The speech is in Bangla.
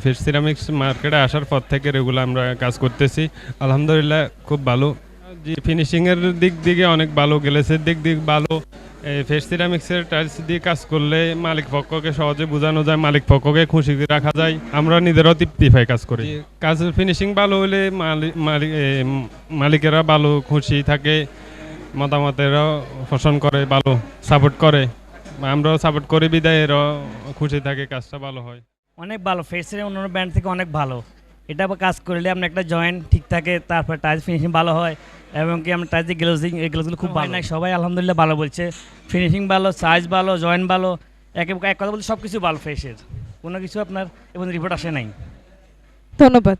ফেস সিরামিক্স মার্কেটে আসার পর থেকে রেগুলার আমরা কাজ করতেছি, আলহামদুলিল্লাহ খুব ভালো। জি, ফিনিশিংয়ের দিক দিকে অনেক ভালো, গ্লেসের দিক ভালো। এই ফেস সিরামিক্সের টাইলস দিয়ে কাজ করলে মালিক পক্ষকে সহজে বোঝানো যায়, মালিক পক্ষকে খুশি রাখা যায়, আমরা নিজেরাও তৃপ্তি পাই কাজ করি। কাজের ফিনিশিং ভালো হলে মালিকেরা ভালো খুশি থাকে, মতামতেরাও পছন্দ করে, ভালো সাপোর্ট করে, আমরাও সাপোর্ট করি, বিদায় এরাও খুশি থাকে, কাজটা ভালো হয়। অনেক ভালো, ফেসের অন্যান্য ব্র্যান্ড থেকে অনেক ভালো। এটা আবার কাজ করলে আপনার একটা জয়েন্ট ঠিক থাকে, তারপর টাইলস ফিনিশিং ভালো হয়, এবং কি আমরা টাইলসের গ্লেজিং এই গ্লেজগুলো খুব ভালো নাই, সবাই আলহামদুলিল্লাহ ভালো বলছে। ফিনিশিং ভালো, সাইজ ভালো, জয়েন্ট ভালো, এক কথা বলতে সব কিছু ভালো ফেসের, কোনো কিছু আপনার এবং রিপোর্ট আসে নাই। ধন্যবাদ।